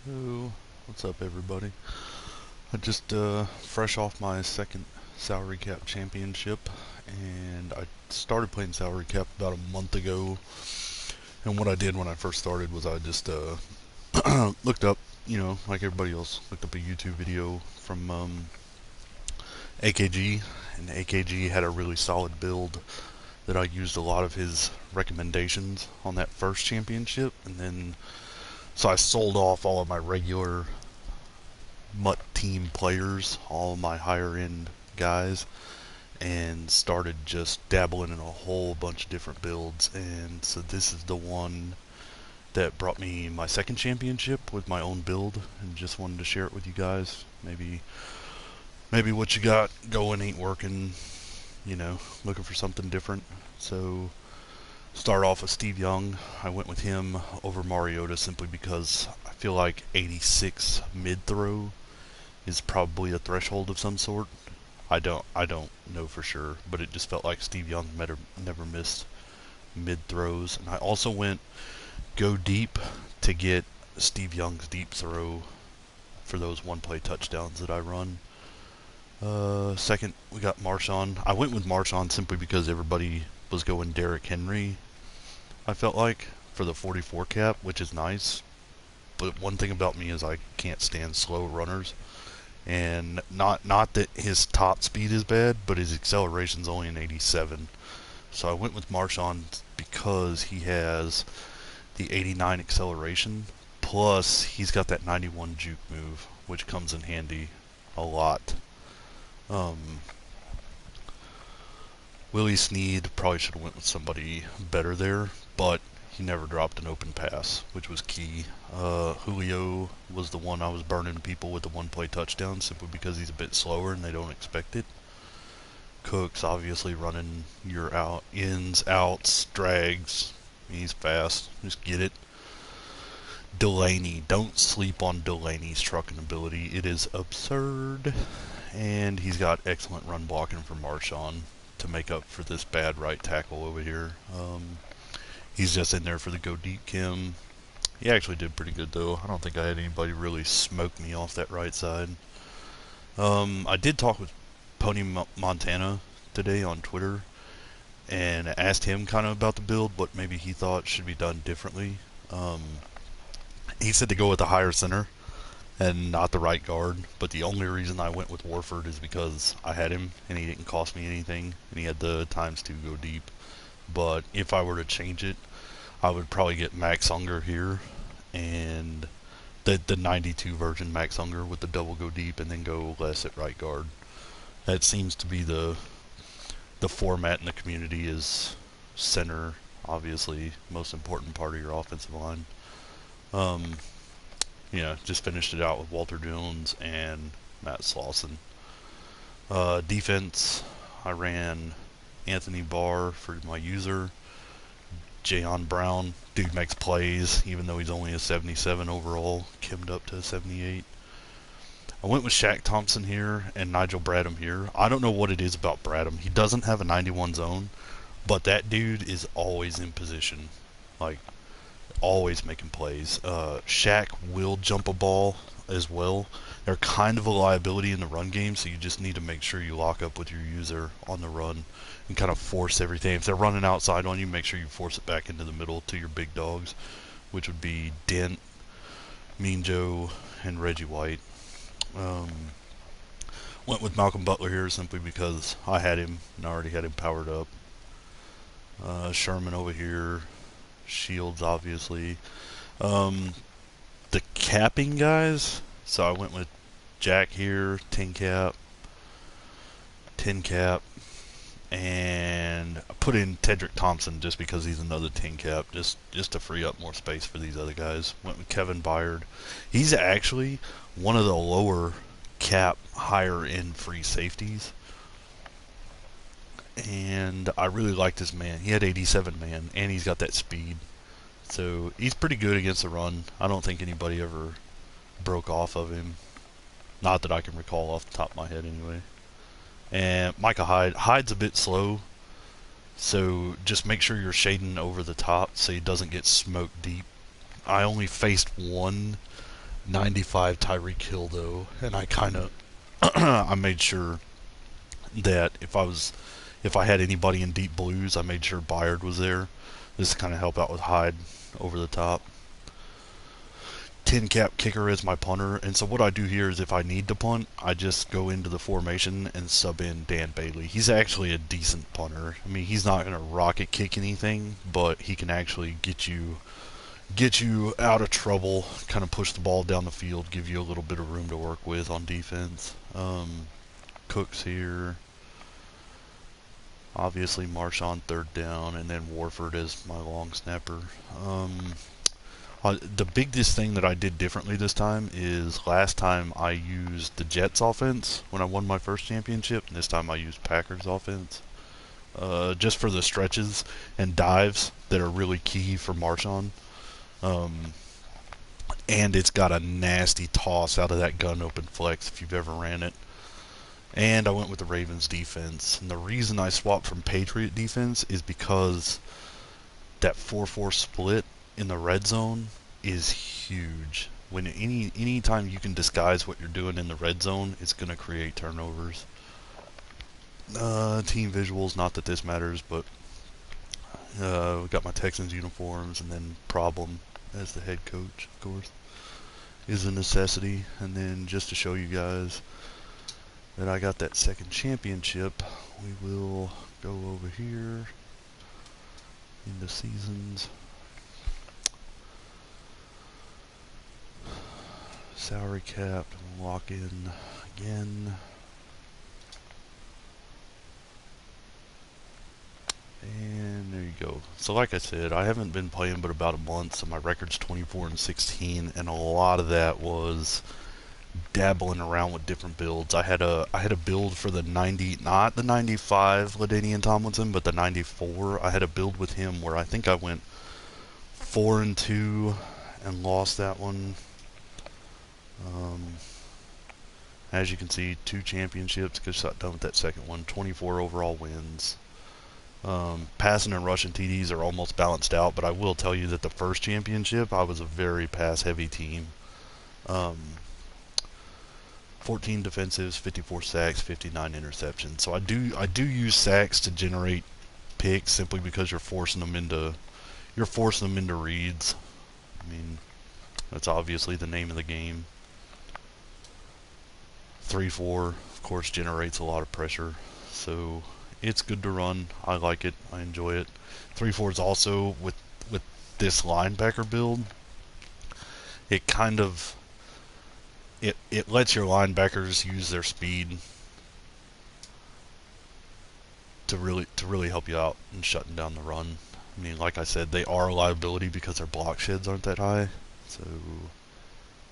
Yo, what's up, everybody? I just fresh off my second salary cap championship, and I started playing salary cap about a month ago. And what I did when I first started was I just looked up, like everybody else, looked up a YouTube video from AKG, and AKG had a really solid build that I used a lot of his recommendations on that first championship, and then so I sold off all of my regular MUT team players, all my higher end guys, and started just dabbling in a whole bunch of different builds. And so this is the one that brought me my second championship with my own build, and just wanted to share it with you guys. Maybe what you got going ain't working, looking for something different. So start off with Steve Young. I went with him over Mariota simply because I feel like 86 mid throw is probably a threshold of some sort. I don't know for sure, but it just felt like Steve Young never missed mid throws. And I also went go deep to get Steve Young's deep throw for those one play touchdowns that I run. Second, we got Marshawn. I went with Marshawn simply because everybody was going Derrick Henry, I felt like, for the 44 cap, which is nice. But one thing about me is I can't stand slow runners. And not that his top speed is bad, but his acceleration's only an 87. So I went with Marshawn because he has the 89 acceleration, plus he's got that 91 juke move, which comes in handy a lot. Um, Willie Snead probably should have went with somebody better there, but he never dropped an open pass, which was key. Julio was the one I was burning people with the one play touchdown simply because he's a bit slower and they don't expect it. Cook's obviously running your ins, outs, drags. He's fast. Just get it. Delaney. Don't sleep on Delaney's trucking ability. It is absurd. And he's got excellent run blocking from Marshawn to make up for this bad right tackle over here. He's just in there for the go deep Kim. He actually did pretty good though. I don't think I had anybody really smoke me off that right side. I did talk with Pony Montana today on Twitter and asked him kind of about the build, what maybe he thought should be done differently. He said to go with the higher center and not the right guard, but the only reason I went with Warford is because I had him and he didn't cost me anything and he had the times to go deep. But if I were to change it, I would probably get Max Unger here and the 92 version Max Unger with the double go deep and then go less at right guard. That seems to be the format in the community is center, obviously most important part of your offensive line. Um, just finished it out with Walter Jones and Matt Slauson. Defense, I ran Anthony Barr for my user. Jayon Brown, dude makes plays, even though he's only a 77 overall, kimmed up to a 78. I went with Shaq Thompson here and Nigel Bradham here. I don't know what it is about Bradham. He doesn't have a 91 zone, but that dude is always in position. Like, always making plays. Shaq will jump a ball as well. They're kind of a liability in the run game, so you just need to make sure you lock up with your user on the run and kind of force everything. If they're running outside on you, make sure you force it back into the middle to your big dogs, which would be Dent, Mean Joe, and Reggie White. Went with Malcolm Butler here simply because I had him and I already had him powered up. Sherman over here. Shields, obviously. The capping guys. So I went with Jack here, 10 cap, and I put in Tedrick Thompson just because he's another 10 cap, just to free up more space for these other guys. Went with Kevin Byard. He's actually one of the lower cap, higher end free safeties. And I really liked this man. He had 87 man, and he's got that speed. So he's pretty good against the run. I don't think anybody ever broke off of him. Not that I can recall off the top of my head anyway. And Micah Hyde. Hyde's a bit slow, so just make sure you're shading over the top so he doesn't get smoked deep. I only faced one 95 Tyreek Hill though, and I kind of I made sure that if I had anybody in deep blues, I made sure Byard was there. This to kind of help out with Hyde over the top. 10 cap kicker as my punter, and so what I do here is if I need to punt, I just go into the formation and sub in Dan Bailey. He's actually a decent punter. I mean, he's not going to rocket kick anything, but he can actually get you out of trouble, kind of push the ball down the field, give you a little bit of room to work with on defense. Cooks here. Obviously Marshawn third down, and then Warford as my long snapper. The biggest thing that I did differently this time is last time I used the Jets offense when I won my first championship, and this time I used Packers offense. Just for the stretches and dives that are really key for Marshawn. And it's got a nasty toss out of that gun open flex if you've ever ran it. And I went with the Ravens defense. And the reason I swapped from Patriot defense is because that 4-4 split in the red zone is huge. When any time you can disguise what you're doing in the red zone, it's going to create turnovers. Team visuals, not that this matters, but we got my Texans uniforms, and then Problem as the head coach, of course, is a necessity. And then just to show you guys that I got that second championship, we will go over here into seasons. Salary cap, and lock in again. And there you go. So like I said, I haven't been playing but about a month, so my record's 24-16, and a lot of that was dabbling around with different builds. I had a build for the 90, not the 95 LaDainian Tomlinson, but the 94. I had a build with him where I think I went 4-2 and lost that one. As you can see, 2 championships, because I got done with that second one. 24 overall wins. Passing and rushing TDs are almost balanced out, but I will tell you that the first championship, I was a very pass-heavy team. 14 defensives, 54 sacks, 59 interceptions. So I do use sacks to generate picks simply because you're forcing them into reads. I mean, that's obviously the name of the game. 3-4, of course, generates a lot of pressure, so it's good to run. I like it. I enjoy it. 3-4 is also with this linebacker build. It kind of it lets your linebackers use their speed to really help you out in shutting down the run. I mean, like I said, they are a liability because their block sheds aren't that high. So,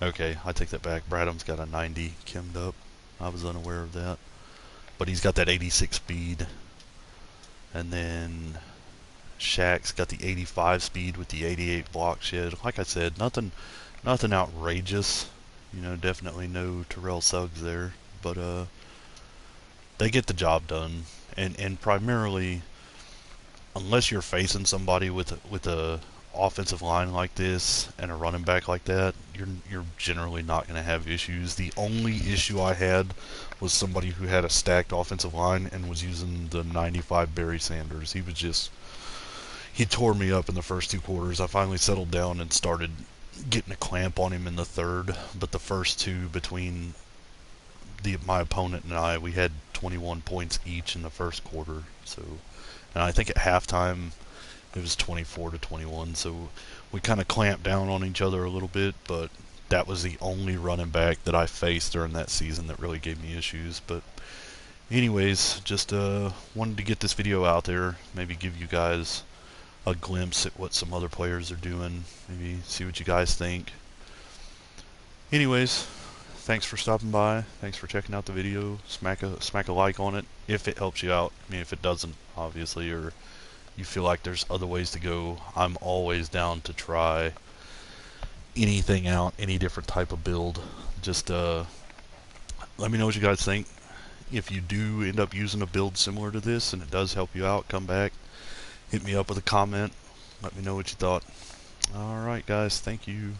okay, I take that back. Bradham's got a 90 kimmed up. I was unaware of that. But he's got that 86 speed. And then Shaq's got the 85 speed with the 88 block shed. Like I said, nothing outrageous. You know, definitely no Terrell Suggs there. But they get the job done. And primarily, unless you're facing somebody with a offensive line like this and a running back like that, you're generally not going to have issues. The only issue I had was somebody who had a stacked offensive line and was using the 95 Barry Sanders. He tore me up in the first 2 quarters. I finally settled down and started getting a clamp on him in the third, but the first 2 between my opponent and I, we had 21 points each in the first quarter. So, and I think at halftime it was 24-21, so we kind of clamped down on each other a little bit, but that was the only running back that I faced during that season that really gave me issues. But anyways, just wanted to get this video out there, maybe give you guys a glimpse at what some other players are doing, maybe see what you guys think. Anyways, thanks for stopping by, thanks for checking out the video. Smack a like on it if it helps you out. I mean, if it doesn't, obviously, or you feel like there's other ways to go, I'm always down to try anything out, any different type of build. Just let me know what you guys think. If you do end up using a build similar to this and it does help you out, come back, hit me up with a comment, let me know what you thought. Alright guys, thank you.